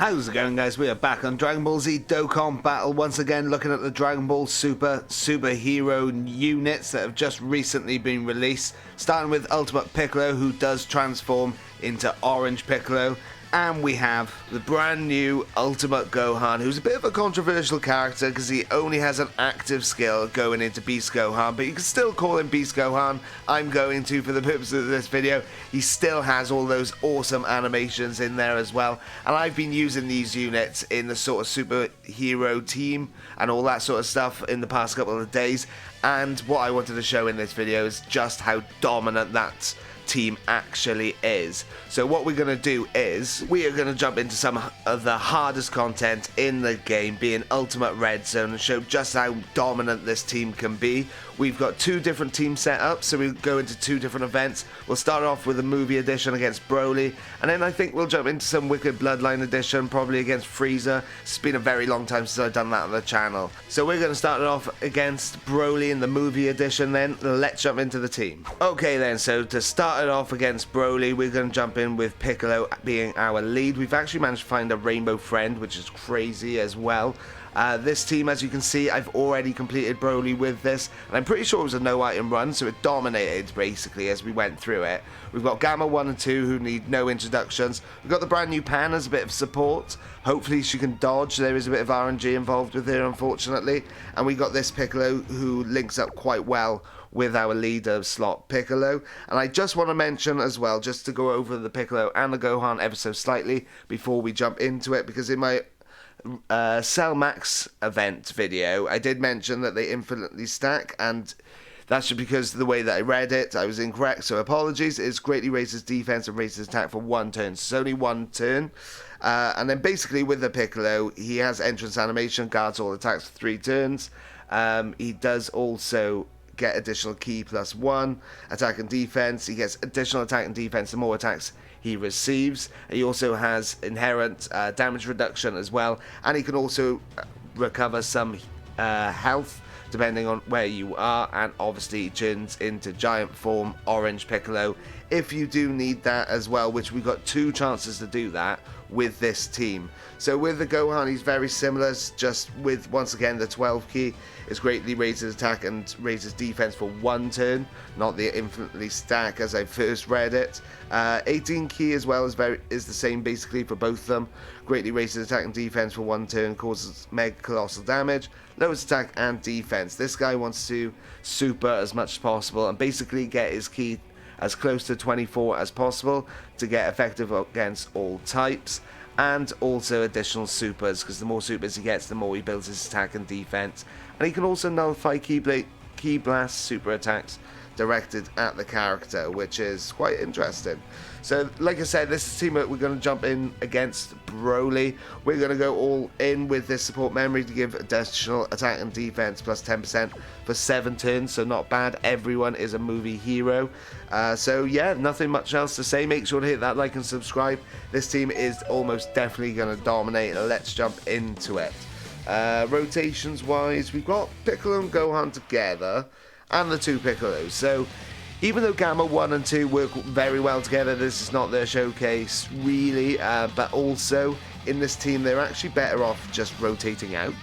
How's it going, guys? We are back on Dragon Ball Z Dokkan Battle once again, looking at the Dragon Ball superhero units that have just recently been released, starting with Ultimate Piccolo, who does transform into Orange Piccolo. And we have the brand new Ultimate Gohan, who's a bit of a controversial character because he only has an active skill going into Beast Gohan, but you can still call him Beast Gohan. I'm going to for the purpose of this video. He still has all those awesome animations in there as well. And I've been using these units in the sort of superhero team and all that sort of stuff in the past couple of days. And what I wanted to show in this video is just how dominant that team actually is. So what we're going to do is we are going to jump into some of the hardest content in the game, being Ultimate Red Zone, and show just how dominant this team can be. We've got two different team setups, so we'll go into two different events. We'll start off with the movie edition against Broly, and then I think we'll jump into some Wicked Bloodline edition, probably against Frieza. It's been a very long time since I've done that on the channel. So we're going to start it off against Broly in the movie edition then. Let's jump into the team. Okay then, so to start it off against Broly, we're going to jump in with Piccolo being our lead. We've actually managed to find a rainbow friend, which is crazy as well. This team, as you can see, I've already completed Broly with this, and I'm pretty sure it was a no item run, so it dominated basically as we went through it. We've got Gamma 1 and 2 who need no introductions. We've got the brand new Pan as a bit of support. Hopefully she can dodge. There is a bit of RNG involved with her, unfortunately. And we got this Piccolo who links up quite well with our leader slot Piccolo. And I just want to mention as well, just to go over the Piccolo and the Gohan ever so slightly before we jump into it, because in my Cell Max event video I did mention that they infinitely stack, and that's just because the way that I read it I was incorrect, so apologies. It greatly raises defense and raises attack for one turn, so it's only one turn. And then basically with the Piccolo, he has entrance animation, guards all attacks for 3 turns. He does also get additional key +1 attack and defense. He gets additional attack and defense the more attacks he receives. He also has inherent damage reduction as well, and he can also recover some health depending on where you are, and obviously he turns into giant form Orange Piccolo if you do need that as well, which we've got 2 chances to do that with this team. So with the Gohan, he's very similar, just with once again the 12 key is greatly raises attack and raises defense for 1 turn, not the infinitely stack as I first read it. 18 key as well is the same basically for both of them. Greatly raises attack and defense for 1 turn, causes mega colossal damage, lowers attack and defense. This guy wants to super as much as possible and basically get his key as close to 24 as possible to get effective against all types, and also additional supers, because the more supers he gets, the more he builds his attack and defense. And he can also nullify Ki Blast super attacks directed at the character, which is quite interesting. So like I said, this is the team that we're going to jump in against Broly. We're going to go all in with this support memory to give additional attack and defense plus 10% for 7 turns, so not bad. Everyone is a movie hero. So yeah, nothing much else to say. Make sure to hit that like and subscribe. This team is almost definitely going to dominate. Let's jump into it. Rotations wise, we've got Piccolo and Gohan together and the 2 Piccolos. So even though Gamma 1 and 2 work very well together, this is not their showcase really, but also in this team they're actually better off just rotating out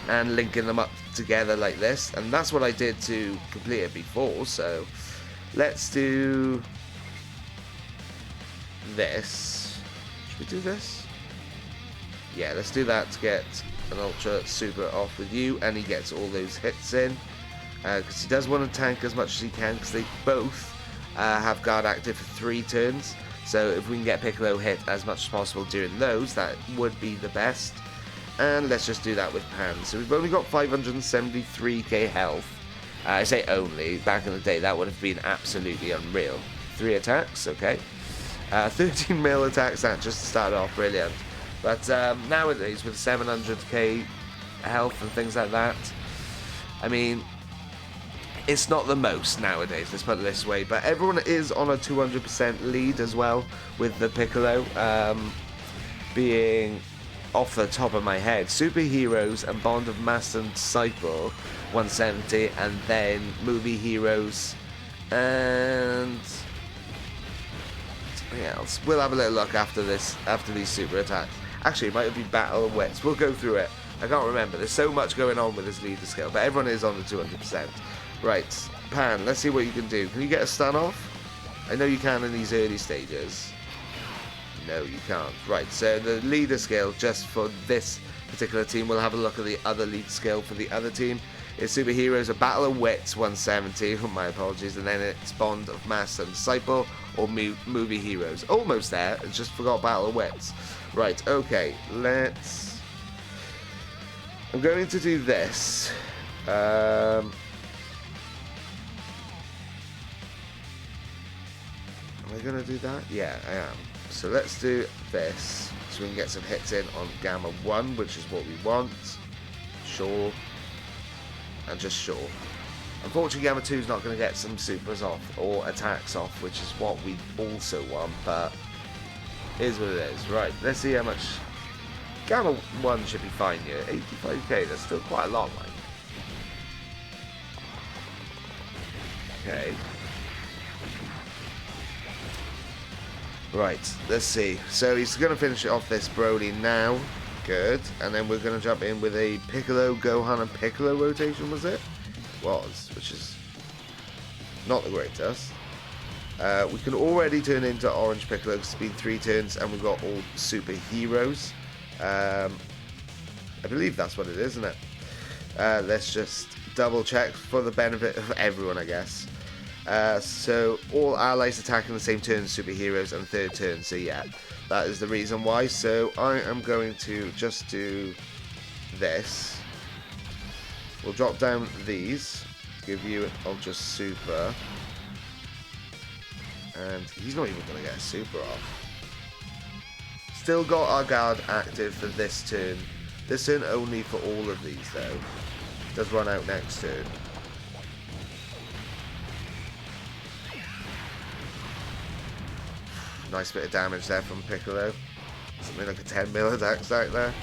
and linking them up together like this, and that's what I did to complete it before. So let's do this. Should we do this? Yeah, let's do that to get an ultra super off with you, and he gets all those hits in because he does want to tank as much as he can, because they both have guard active for 3 turns. So if we can get Piccolo hit as much as possible during those, that would be the best. And let's just do that with Pan. So we've only got 573k health. I say only, back in the day that would have been absolutely unreal. 3 attacks, okay. 13 mil attacks, that just started off brilliant. But nowadays with 700k health and things like that, I mean, it's not the most nowadays, let's put it this way. But everyone is on a 200% lead as well, with the Piccolo being, off the top of my head, Superheroes and Bond of Master and Disciple 170, and then Movie Heroes and Yeah, we'll have a little look after this, after these super attacks. Actually, it might be Battle and Wits. We'll go through it. I can't remember. There's so much going on with this leader skill, but everyone is on the 200%. Right, Pan, let's see what you can do. Can you get a stun off? I know you can in these early stages. No, you can't. Right, so the leader skill, just for this particular team, we'll have a look at the other lead skill for the other team. It's Superheroes, a Battle of Wits, 170, my apologies, and then it's Bond of Master and Disciple, or Movie Heroes. Almost there, I just forgot Battle of Wits. Right, okay, let's... I'm going to do this. Am I going to do that? Yeah, I am. So let's do this, so we can get some hits in on Gamma 1, which is what we want. Sure. And just sure. Unfortunately, Gamma 2 is not going to get some supers off, or attacks off, which is what we also want, but it is what it is. Right, let's see how much... Gamma 1 should be fine here. 85k, that's still quite a lot, like. Okay. Right, let's see. So he's going to finish off this Broly now. Good. And then we're going to jump in with a Piccolo, Gohan, and Piccolo rotation, was it? Was, which is not the greatest. We can already turn into Orange Piccolo because it's been 3 turns and we've got all superheroes. I believe that's what it is, isn't it? Let's just double check for the benefit of everyone, I guess. So all allies attack in the same turn as superheroes and third turn, so yeah, that is the reason why. So I am going to just do this. We'll drop down these, give you an Ultra Super, and he's not even going to get a super off. Still got our guard active for this turn. This turn only for all of these though. Does run out next turn. Nice bit of damage there from Piccolo. Something like a 10 mil attack stack there.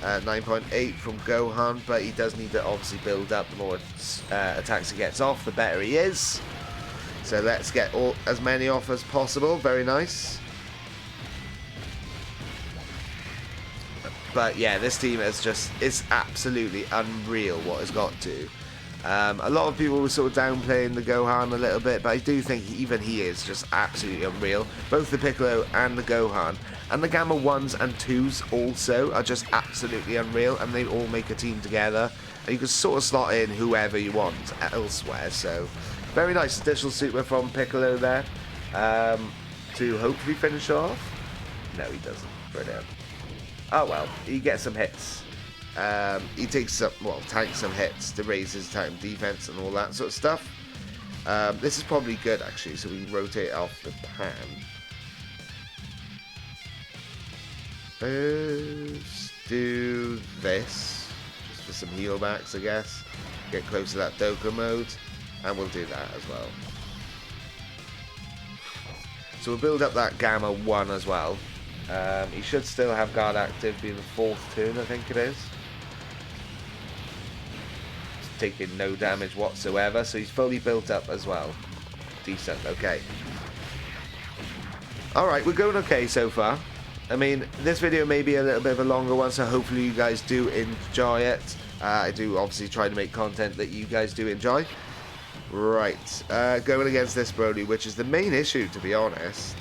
9.8 from Gohan, but he does need to obviously build up. The more attacks he gets off, the better he is. So let's get as many off as possible. Very nice. But yeah, this team is just, it's absolutely unreal what it's got to. A lot of people were sort of downplaying the Gohan a little bit, but I do think even he is just absolutely unreal. Both the Piccolo and the Gohan. And the Gamma 1s and 2s also are just absolutely unreal, and they all make a team together. And you can sort of slot in whoever you want elsewhere, so very nice additional super from Piccolo there. To hopefully finish off. No, he doesn't. Brilliant. Oh well, he gets some hits. He takes some, well, tanks some hits to raise his attack defense and all that sort of stuff. This is probably good actually, so we can rotate off the Pan. Let's do this, just for some heal backs, I guess. Get close to that Dokkan mode, and we'll do that as well. So we'll build up that Gamma 1 as well. He should still have guard active, being the 4th turn, I think it is. Taking no damage whatsoever, so he's fully built up as well. Decent, okay. Alright, we're going okay so far. I mean, this video may be a little bit of a longer one, so hopefully you guys do enjoy it. I do obviously try to make content that you guys do enjoy. Right, going against this Broly, which is the main issue, to be honest.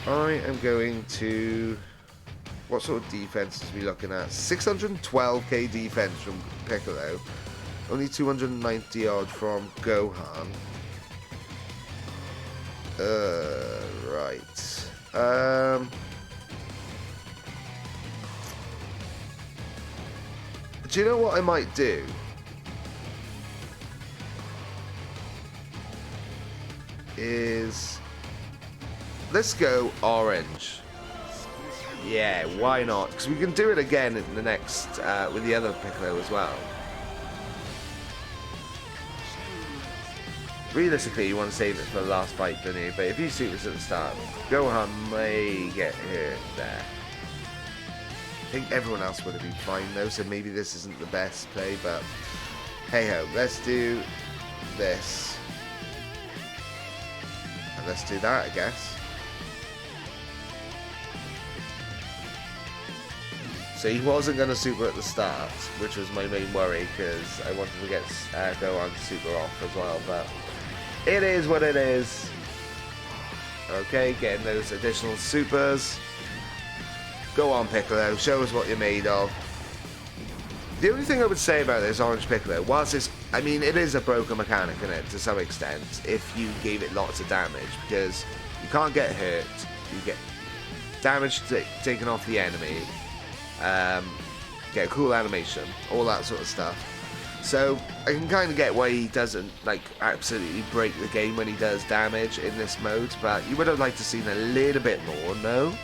I am going to... What sort of defense are we looking at? 612k defense from Piccolo. Only 290 odd from Gohan. Right. Do you know what I might do? Let's go orange. Yeah, why not? Because we can do it again in the next, with the other Piccolo as well. Realistically, you want to save it for the last fight, don't you? But if you supers at the start, Gohan may get hurt there. I think everyone else would have been fine though, so maybe this isn't the best play, but hey ho, let's do this. let's do that, I guess. So he wasn't going to super at the start, which was my main worry, because I wanted to get Gohan super off as well, but it is what it is. Okay, getting those additional supers. Go on, Piccolo, show us what you're made of. The only thing I would say about this Orange Piccolo, whilst it's, I mean, it is a broken mechanic in it to some extent, if you gave it lots of damage, because you can't get hurt, you get damage taken off the enemy, get a cool animation, all that sort of stuff. So I can kind of get why he doesn't like absolutely break the game when he does damage in this mode, but you would have liked to seen a little bit more, no?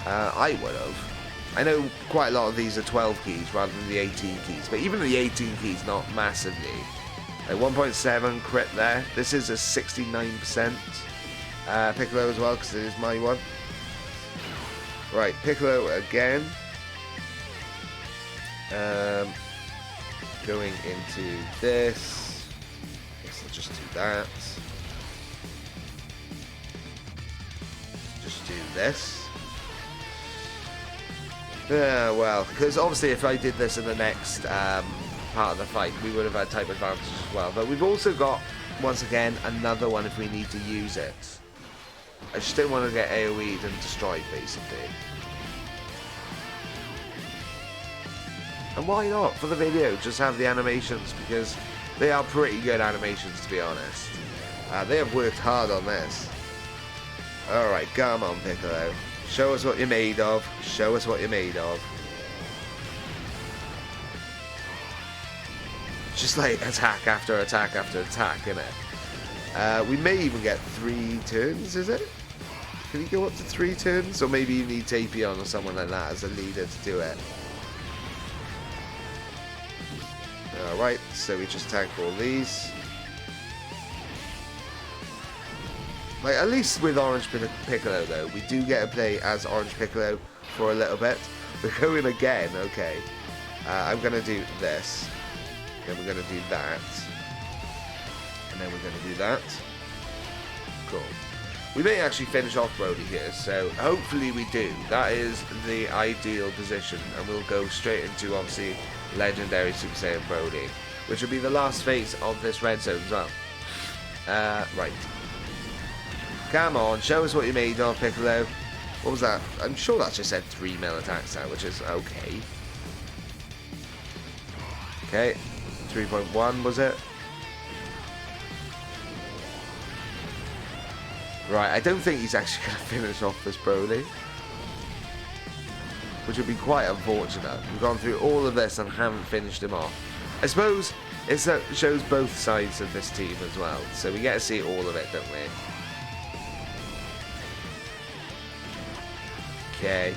I would have. I know quite a lot of these are 12 keys rather than the 18 keys, but even the 18 keys not massively. Like 1.7 crit there. This is a 69% Piccolo as well, because it is my one. Right, Piccolo again. Going into this. I guess I'll just do that. Just do this. Well, because obviously if I did this in the next part of the fight, we would have had type advantage as well. But we've also got, once again, another one if we need to use it. I just don't want to get AoE'd and destroyed, basically. And why not, for the video, just have the animations, because they are pretty good animations, to be honest. They have worked hard on this. Alright, come on, Piccolo. Show us what you're made of. Show us what you're made of. Just like attack after attack after attack, innit? We may even get 3 turns, is it? Can you go up to 3 turns? Or maybe you need Tapion or someone like that as a leader to do it. Alright, so we just tank all these. Like, at least with Orange Piccolo, though, we do get to play as Orange Piccolo for a little bit. We're going again, okay. I'm going to do this. Then we're going to do that. And then we're going to do that. Cool. We may actually finish off Brody here, so hopefully we do. That is the ideal position, and we'll go straight into, obviously, Legendary Super Saiyan Brody, which will be the last phase of this red zone as well. Right. Come on, show us what you're made of, Piccolo. What was that? I'm sure that just said 3 mil attacks now, which is okay. Okay, 3.1 was it? Right, I don't think he's actually going to finish off this Broly, which would be quite unfortunate. We've gone through all of this and haven't finished him off. I suppose it shows both sides of this team as well, so we get to see all of it, don't we? Okay.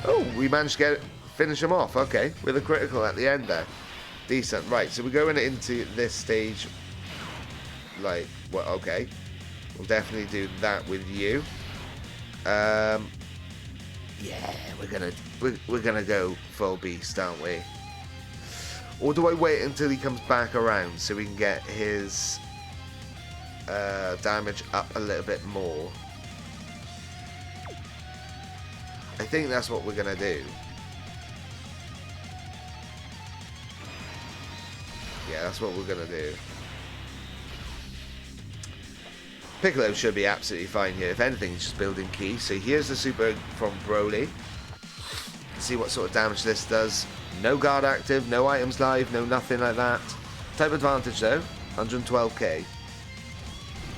Oh, we managed to finish him off. Okay, with a critical at the end there. Decent. Right, so we're going into this stage. Like, well, okay. We'll definitely do that with you. Yeah, we're gonna go full beast, aren't we? Or do I wait until he comes back around so we can get his damage up a little bit more? I think that's what we're gonna do. Yeah, that's what we're gonna do. Piccolo should be absolutely fine here. If anything, he's just building key. So here's the super from Broly. See what sort of damage this does. No guard active, no items live, no nothing like that. Type advantage though, 112k.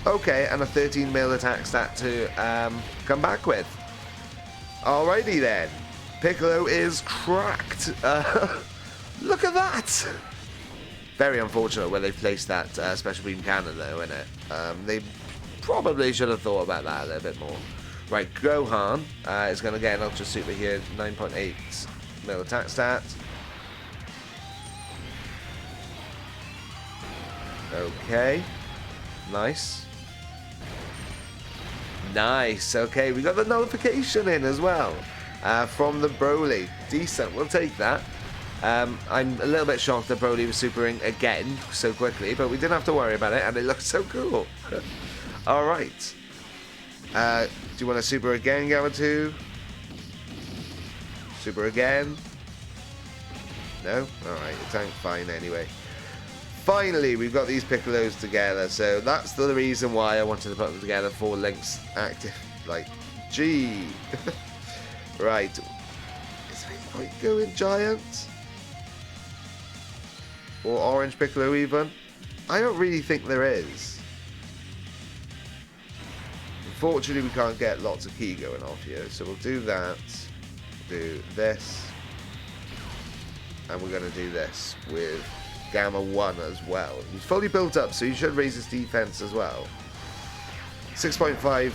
Okay, and a 13 mil attack stat to come back with. Alrighty then. Piccolo is cracked. Look at that. Very unfortunate where they placed that special beam cannon though, isn't it? They probably should have thought about that a little bit more. Right, Gohan is going to get an Ultra Super here, 9.8 mil attack stat. Okay, nice. Nice, okay, we got the nullification in as well from the Broly. Decent, we'll take that. I'm a little bit shocked that Broly was supering again so quickly, but we didn't have to worry about it, and it looks so cool. Alright. Do you want a super again, Gamma 2? Super again? No? Alright, attack fine anyway. Finally, we've got these Piccolos together, so that's the reason why I wanted to put them together. 4 links active. Like, gee. Right. Is there any point going giant? Or orange Piccolo even? I don't really think there is. Unfortunately, we can't get lots of key going off here, so we'll do that. Do this. And we're going to do this with Gamma 1 as well. He's fully built up, so he should raise his defense as well. 6.5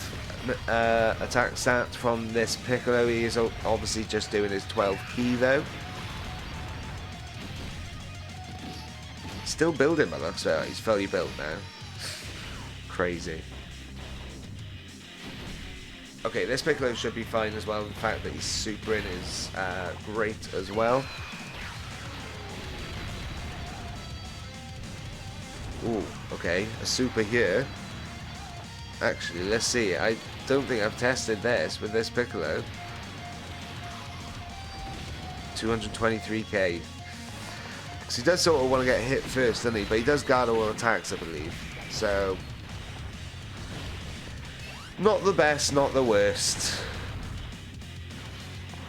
attack stat from this Piccolo. He is obviously just doing his 12 key though. Still building, by the looks of it. He's fully built now. Crazy. Okay, this Piccolo should be fine as well. The fact that he's super in is great as well. Ooh, okay, a super here. Actually, let's see. I don't think I've tested this with this Piccolo. 223k. Because he does sort of want to get hit first, doesn't he? But he does guard all attacks, I believe. So, not the best, not the worst.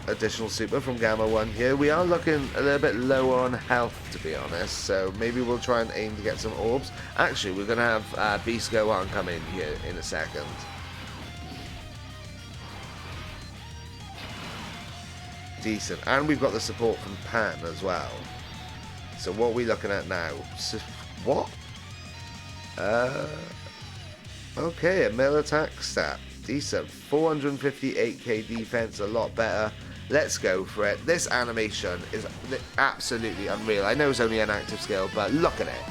Additional super from Gamma 1 here. We are looking a little bit lower on health, to be honest, so maybe we'll try and aim to get some orbs. Actually, we're going to have Beast Gohan come in here in a second. Decent. And we've got the support from Pan as well. So what are we looking at now? What? Okay, a mill attack stat. Decent. 458k defense, a lot better. Let's go for it. This animation is absolutely unreal. I know it's only an active skill, but look at it.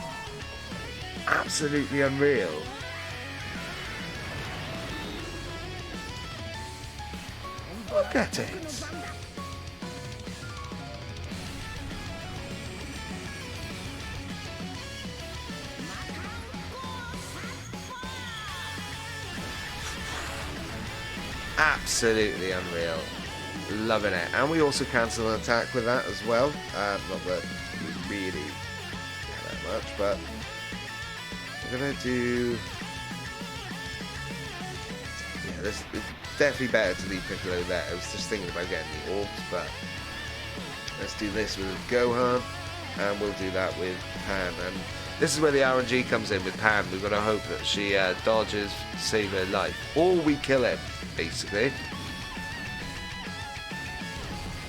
Absolutely unreal. Look at it. Absolutely unreal. Loving it. And we also cancel an attack with that as well. Not that we really care that much, but we're going to do... Yeah, this is definitely better to leave Piccolo there. I was just thinking about getting the orbs, but let's do this with Gohan, and we'll do that with Pan. And this is where the RNG comes in with Pan. We've got to hope that she dodges to save her life. Or we kill him, basically.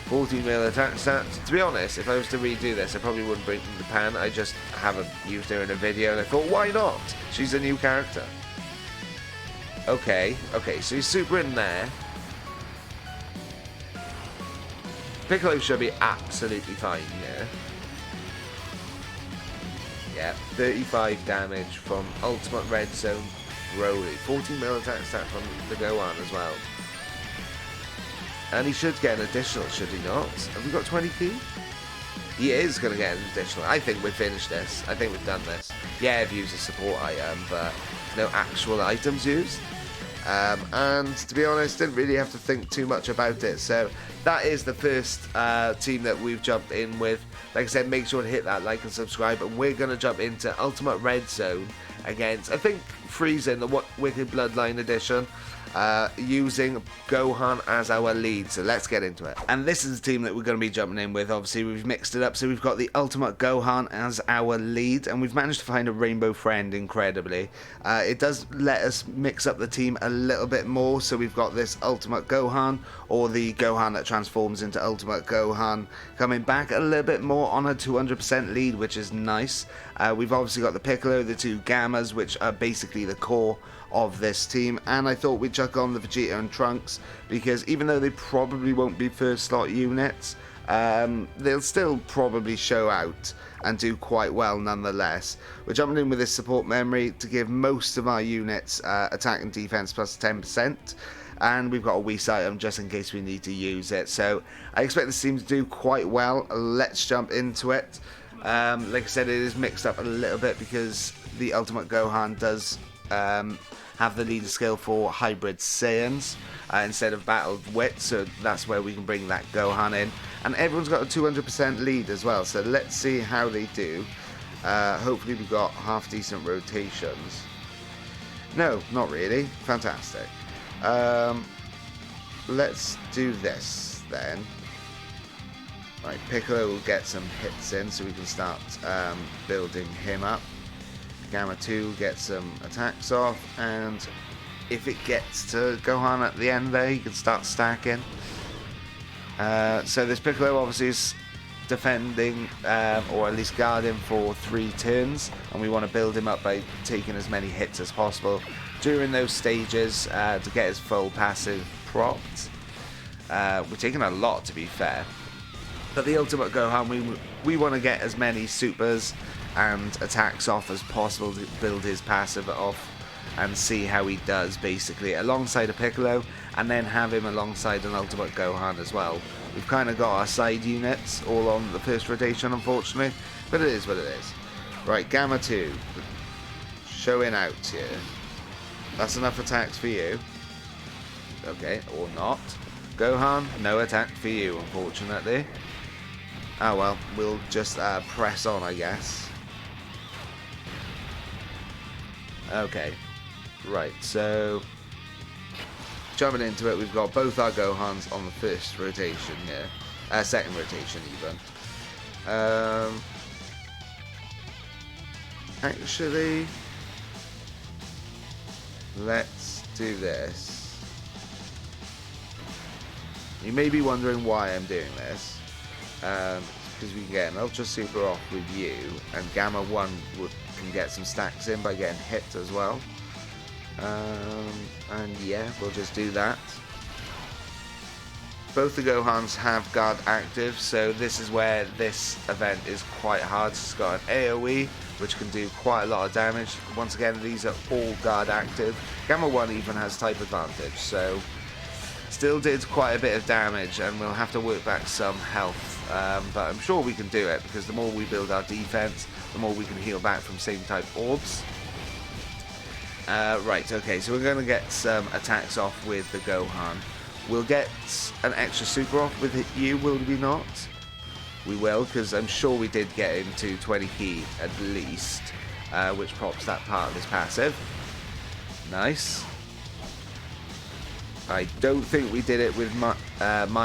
14 mil attack stats. To be honest, if I was to redo this, I probably wouldn't bring the Pan. I just haven't used her in a video, and I thought, why not? She's a new character. Okay, so he's super in there. Piccolo should be absolutely fine here. Yeah, 35 damage from Ultimate Red Zone Broly. 14 mil attack stat from the Gohan as well. And he should get an additional, should he not? Have we got 20 key? He is going to get an additional. I think we've finished this. I think we've done this. Yeah, I've used a support item, but no actual items used. And to be honest, didn't really have to think too much about it. So that is the first team that we've jumped in with. Like I said, make sure to hit that like and subscribe. And we're going to jump into Ultimate Red Zone against, I think, Frieza in the Wicked Bloodline edition. Using Gohan as our lead, so let's get into it. And this is the team that we're going to be jumping in with. Obviously we've mixed it up, so we've got the Ultimate Gohan as our lead, and we've managed to find a rainbow friend incredibly. It does let us mix up the team a little bit more, so we've got this Ultimate Gohan, or the Gohan that transforms into Ultimate Gohan, coming back a little bit more on a 200% lead, which is nice. We've obviously got the Piccolo, the two Gammas, which are basically the core of this team, and I thought we'd chuck on the Vegeta and Trunks, because even though they probably won't be first slot units, they'll still probably show out and do quite well nonetheless. We're jumping in with this support memory to give most of our units attack and defense plus 10%, and we've got a Whis item just in case we need to use it. So I expect this team to do quite well. Let's jump into it. Like I said, it is mixed up a little bit because the Ultimate Gohan does have the leader skill for hybrid Saiyans instead of battle wit, so that's where we can bring that Gohan in. And everyone's got a 200% lead as well, so let's see how they do. Hopefully we've got half decent rotations. No, not really. Fantastic. Let's do this then. Right, Piccolo will get some hits in so we can start building him up. Gamma 2 gets some attacks off, and if it gets to Gohan at the end there, he can start stacking. So this Piccolo obviously is defending, or at least guarding for 3 turns, and we want to build him up by taking as many hits as possible during those stages to get his full passive propped. We're taking a lot, to be fair. But the Ultimate Gohan, we want to get as many supers and attacks off as possible to build his passive off and see how he does, basically, alongside a Piccolo, and then have him alongside an Ultimate Gohan as well. We've kind of got our side units all on the first rotation, unfortunately, but it is what it is. Right, Gamma 2, showing out here. That's enough attacks for you. Okay, or not. Gohan, no attack for you, unfortunately. Oh well, we'll just press on, I guess. Okay, right, so jumping into it, we've got both our Gohans on the first rotation here. Second rotation, even. Actually, let's do this. You may be wondering why I'm doing this. Because we can get an Ultra Super off with you, and Gamma 1 can get some stacks in by getting hit as well. And yeah, we'll just do that. Both the Gohans have guard active, so this is where this event is quite hard. It's got an AoE, which can do quite a lot of damage. Once again, these are all guard active. Gamma 1 even has type advantage, so still did quite a bit of damage, and we'll have to work back some health. But I'm sure we can do it, because the more we build our defense, the more we can heal back from same type orbs. Right, okay, so we're going to get some attacks off with the Gohan. We'll get an extra super off with you, will we not? We will, because I'm sure we did get him to 20 key at least, which props that part of his passive. Nice. I don't think we did it with my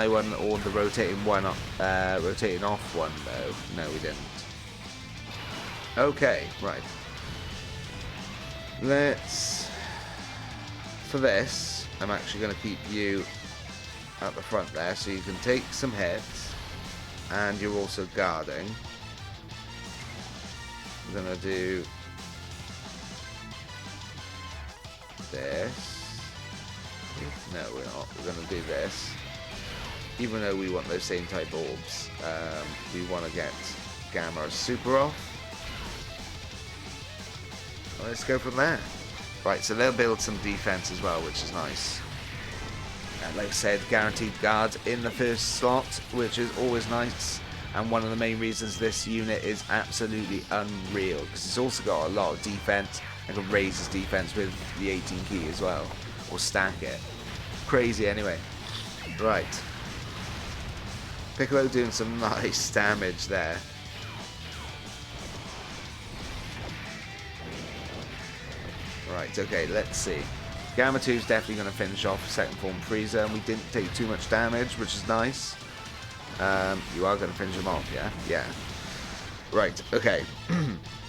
one or the rotating off one though. No, we didn't. Okay, right. For this, I'm actually going to keep you at the front there, so you can take some hits, and you're also guarding. I'm going to do this. No, we're not. We're going to do this. Even though we want those same type orbs, we want to get Gamma super off. Let's go from there. Right, so they'll build some defense as well, which is nice. And like I said, guaranteed guard in the first slot, which is always nice. And one of the main reasons this unit is absolutely unreal, because it's also got a lot of defense and can raise his defense with the 18 key as well. Or stack it. Crazy anyway. Right. Piccolo doing some nice damage there. Right, okay, let's see. Gamma 2 is definitely going to finish off second form Frieza, and we didn't take too much damage, which is nice. You are going to finish him off, yeah? Yeah. Right, okay.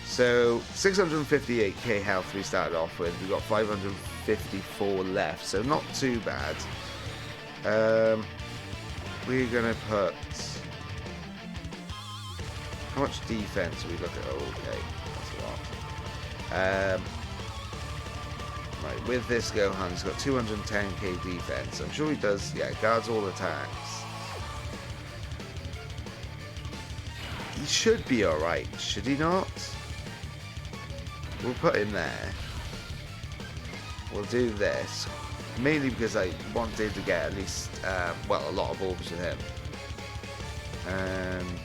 So, 658k health we started off with. We've got 554 left, so not too bad. We're going to put... How much defense are we looking at? Oh, okay, that's a lot. Right, with this Gohan, he's got 210k defense. I'm sure he does, yeah, guards all attacks. He should be alright, should he not? We'll put him there. We'll do this. Mainly because I wanted to get at least, well, a lot of orbs with him. And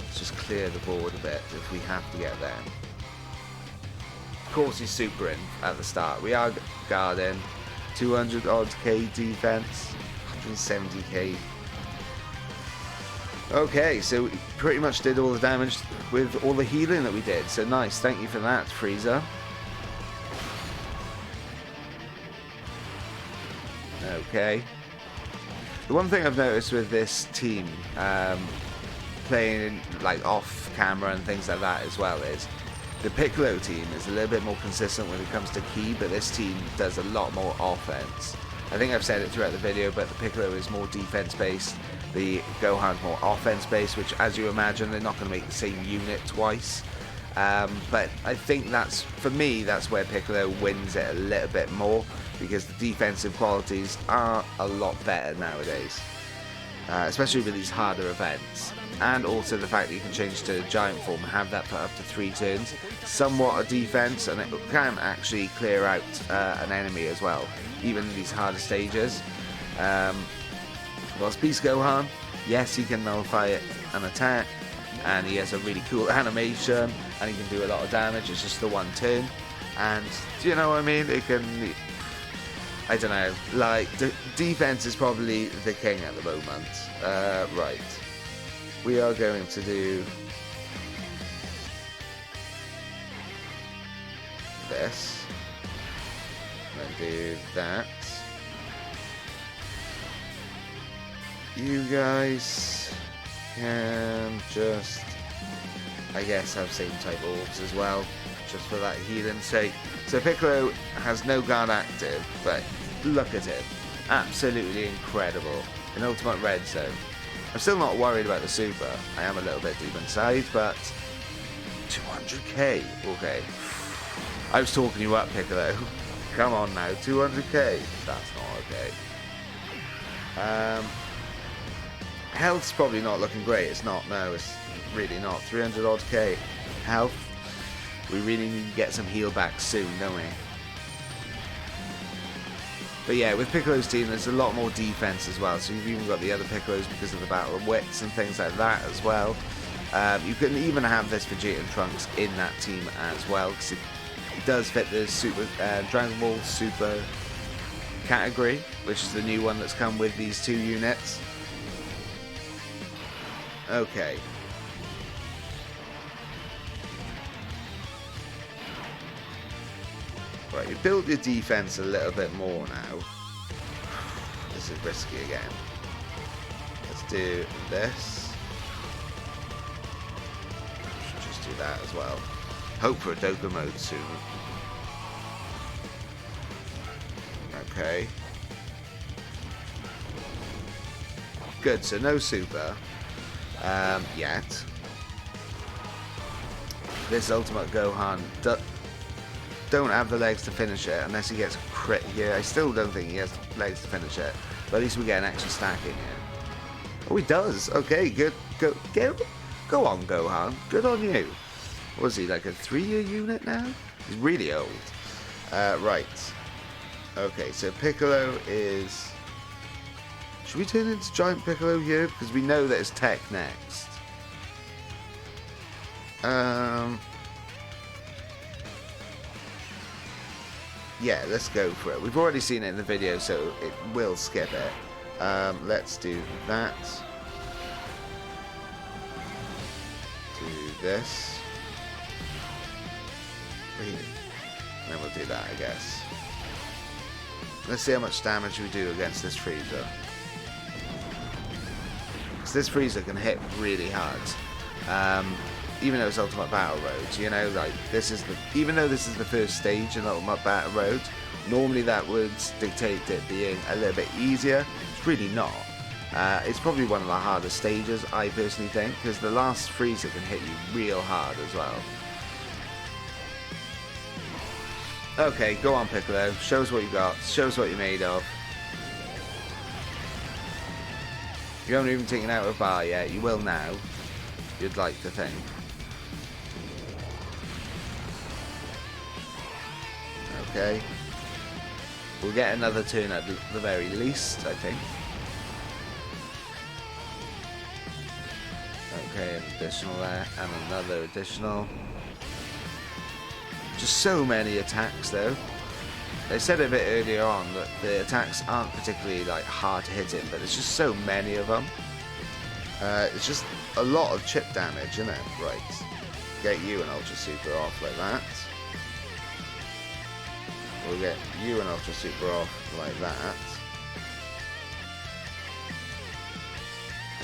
let's just clear the board a bit if we have to get them. Of course he's supering at the start. We are guarding. 200 odd K defense. 170k. Okay, so we pretty much did all the damage with all the healing that we did. So nice, thank you for that, Frieza. Okay. The one thing I've noticed with this team, playing like off camera and things like that as well, is the Piccolo team is a little bit more consistent when it comes to ki, but this team does a lot more offense. I think I've said it throughout the video, but the Piccolo is more defense based, the Gohan's more offense based, which, as you imagine, they're not going to make the same unit twice. But I think that's, for me, that's where Piccolo wins it a little bit more, because the defensive qualities are a lot better nowadays, especially with these harder events. And also the fact that you can change to giant form and have that put up to 3 turns, somewhat a defense, and it can actually clear out an enemy as well, even in these harder stages. Whilst Beast Gohan, yes, he can nullify an attack, and he has a really cool animation, and he can do a lot of damage. It's just the 1 turn, and do you know what I mean? It can, I don't know, like, defense is probably the king at the moment. Right. We are going to do this, and then do that. You guys can just, I guess, have same type orbs as well, just for that healing sake. So Piccolo has no guard active, but look at him, absolutely incredible in Ultimate Red Zone. I'm still not worried about the super. I am a little bit deep inside, but 200k. Okay, I was talking you up, Piccolo. Come on now, 200k. That's not okay. Health's probably not looking great. It's not. No, it's really not. 300 odd k health. We really need to get some heal back soon, don't we? But yeah, with Piccolo's team, there's a lot more defense as well. So you've even got the other Piccolos because of the Battle of Wits and things like that as well. You can even have this Vegeta and Trunks in that team as well, because it does fit the Super Dragon Ball Super category, which is the new one that's come with these 2 units. Okay. Right, you build your defense a little bit more now. This is risky again. Let's do this. Should just do that as well. Hope for a Dokkan mode soon. Okay. Good, so no super yet. This Ultimate Gohan don't have the legs to finish it unless he gets a crit here. I still don't think he has the legs to finish it, but at least we get an extra stack in here. Oh, he does. Okay, good. Go on, Gohan. Good on you. What is he, like a 3-year unit now? He's really old. Right. Okay, so Piccolo is... Should we turn into Giant Piccolo here? Because we know that it's Tech next. Yeah, let's go for it. We've already seen it in the video, so it will skip it. Let's do that. Do this. And then we'll do that, I guess. Let's see how much damage we do against this Frieza. Because this Frieza can hit really hard. Even though it's Ultimate Battle Road, you know, like, this is the, even though this is the first stage in Ultimate Battle Road, normally that would dictate it being a little bit easier. It's really not. It's probably one of the hardest stages, I personally think, because the last Frieza can hit you real hard as well. Okay, go on, Piccolo. Show us what you got. Show us what you're made of. You haven't even taken out a bar yet. You will now. You'd like to think. Okay. We'll get another turn at the very least, I think. Okay, an additional there, and another additional. Just so many attacks though. They said a bit earlier on that the attacks aren't particularly like hard to hit him, but there's just so many of them. It's just a lot of chip damage, isn't it? Right. Get you an Ultra Super off like that. We'll get you an Ultra Super off like that.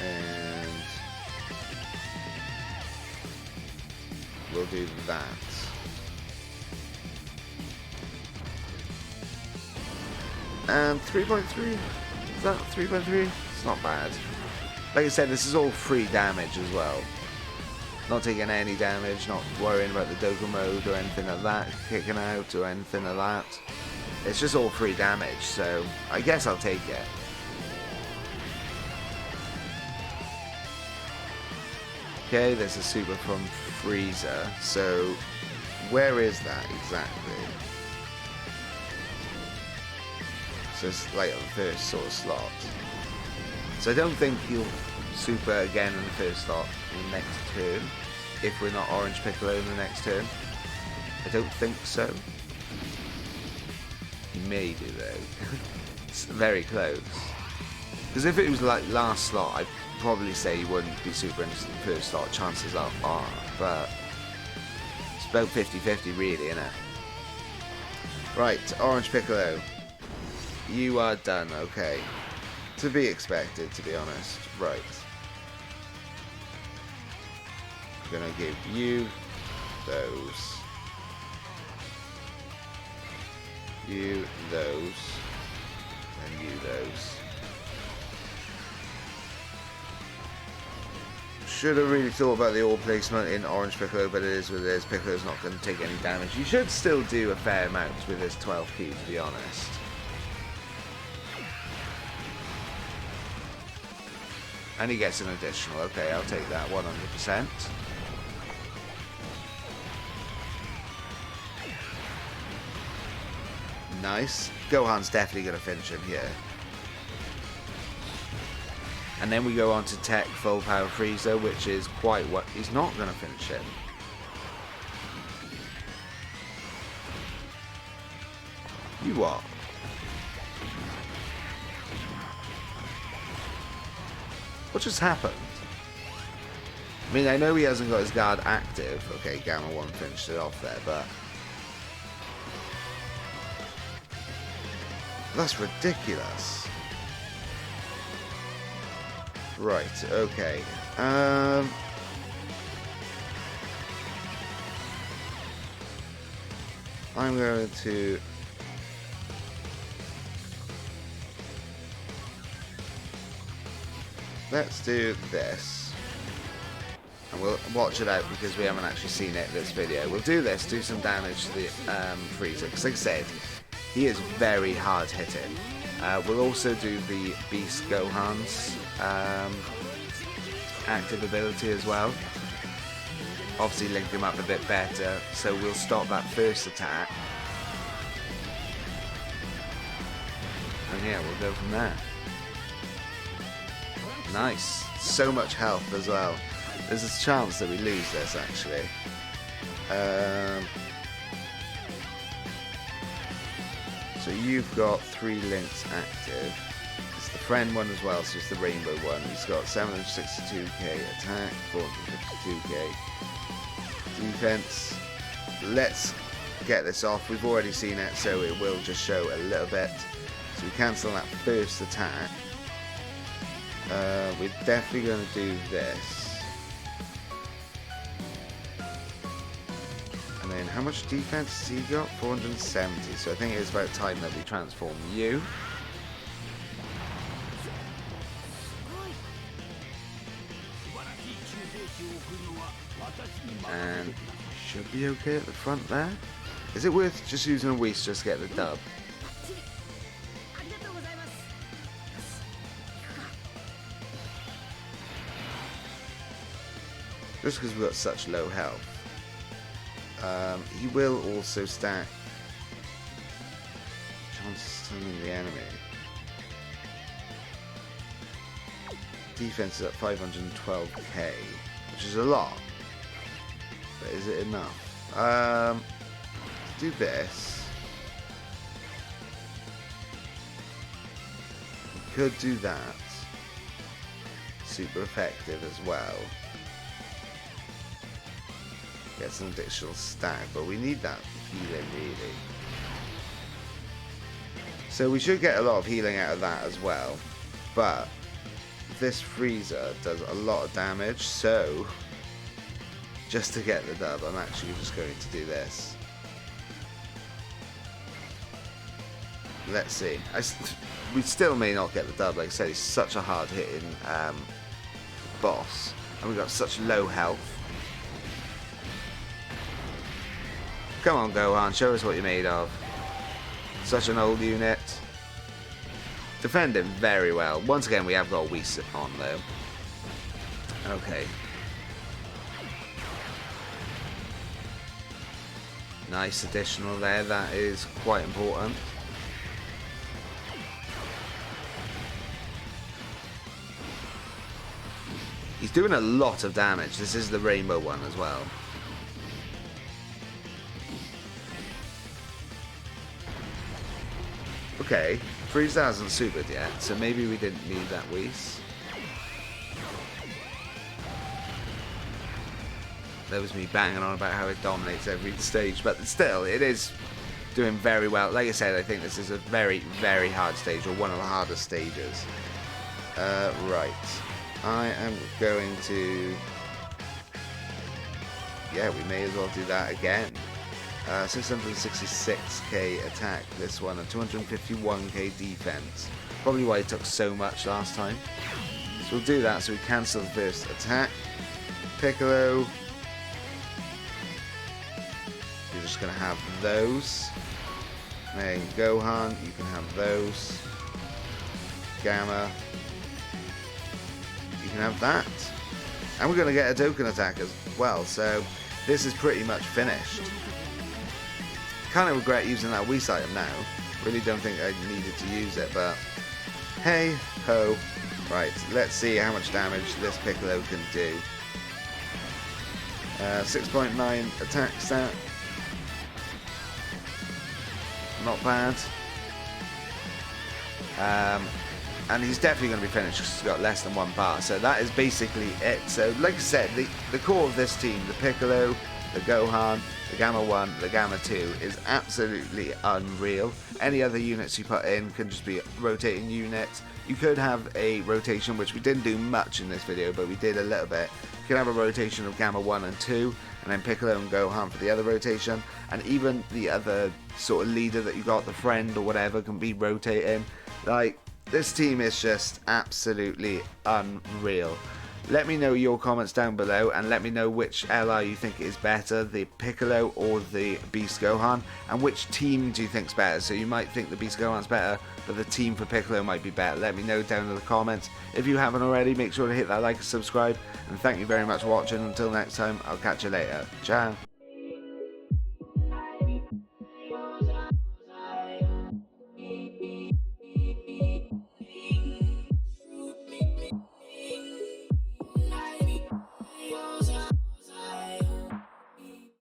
And we'll do that. And 3.3? Is that 3.3? It's not bad. Like I said, this is all free damage as well. Not taking any damage, not worrying about the Dokkan mode or anything like that, kicking out or anything like that. It's just all free damage, so I guess I'll take it. Okay, there's a super from Frieza, so where is that exactly? So it's like on the first sort of slot. So I don't think he'll super again in the first slot in the next turn, if we're not Orange Piccolo in the next turn. I don't think so. He may do though. It's very close. Because if it was like last slot, I'd probably say he wouldn't be super interested in the first slot. Chances are, but it's about 50-50 really, isn't it? Right, Orange Piccolo. You are done, okay. To be expected, to be honest. Right. I'm gonna give you those. You those. And you those. Should have really thought about the all placement in Orange Piccolo, but it is what it is. Piccolo's not going to take any damage. You should still do a fair amount with this 12 key, to be honest. And he gets an additional. Okay, I'll take that 100%. Nice. Gohan's definitely going to finish him here. And then we go on to Tech Full Power Frieza, which is quite what he's not going to finish him. You what? What just happened? I mean, I know he hasn't got his guard active. Okay, Gamma 1 finished it off there, but that's ridiculous. Right, okay. I'm going to let's do this. And we'll watch it out because we haven't actually seen it in this video. We'll do this, do some damage to the Frieza, because like I said, he is very hard hitting. We'll also do the Beast Gohan's active ability as well. Obviously link him up a bit better, so we'll stop that first attack. And yeah, we'll go from there. Nice. So much health as well. There's a chance that we lose this actually. So you've got 3 links active. It's the friend one as well, so it's the rainbow one. He's got 762k attack, 452k defense. Let's get this off. We've already seen it, so it will just show a little bit. So we cancel that first attack. We're definitely going to do this. And then how much defense has he got? 470. So I think it's about time that we transform you. And should be okay at the front there. Is it worth just using a Whis just to get the dub? Just because we've got such low health. He will also stack chance of stunning the enemy. Defense is at 512k, which is a lot. But is it enough? do this. We could do that. Super effective as well. Get some additional stack, but we need that healing really. So we should get a lot of healing out of that as well. But this freezer does a lot of damage, so just to get the dub, I'm actually just going to do this. Let's see. We still may not get the dub. Like I said, he's such a hard hitting boss, and we've got such low health. Come on, Gohan, show us what you're made of. Such an old unit. Defending very well. Once again, we have got a Whis on though. Okay. Nice additional there. That is quite important. He's doing a lot of damage. This is the rainbow one as well. Okay, Frieza hasn't supered yet, so maybe we didn't need that Whis. That was me banging on about how it dominates every stage, but still, it is doing very well. Like I said, I think this is a very, very hard stage, or one of the hardest stages. Right. I am going to... Yeah, we may as well do that again. 666k attack this one, and 251k defense. Probably why it took so much last time. So we'll do that so we cancel the first attack. Piccolo. You're just going to have those. Then Gohan, you can have those. Gamma. You can have that. And we're going to get a Dokkan attack as well, so this is pretty much finished. Kind of regret using that Whis item now. Really don't think I needed to use it, but hey ho. Right, let's see how much damage this Piccolo can do. 6.9 attack stat. Not bad. And he's definitely going to be finished because he's got less than one bar. So that is basically it. So like I said, the core of this team, the Piccolo, the Gohan, the Gamma 1, the Gamma 2 is absolutely unreal. Any other units you put in can just be rotating units. You could have a rotation, which we didn't do much in this video, but we did a little bit. You can have a rotation of Gamma 1 and 2, and then Piccolo and Gohan for the other rotation. And even the other sort of leader that you got, the friend or whatever, can be rotating. Like, this team is just absolutely unreal. Let me know your comments down below, and let me know which LR you think is better, the Piccolo or the Beast Gohan, and which team do you think's better. So you might think the Beast Gohan's better, but the team for Piccolo might be better. Let me know down in the comments. If you haven't already, make sure to hit that like and subscribe, and thank you very much for watching. Until next time, I'll catch you later. Ciao.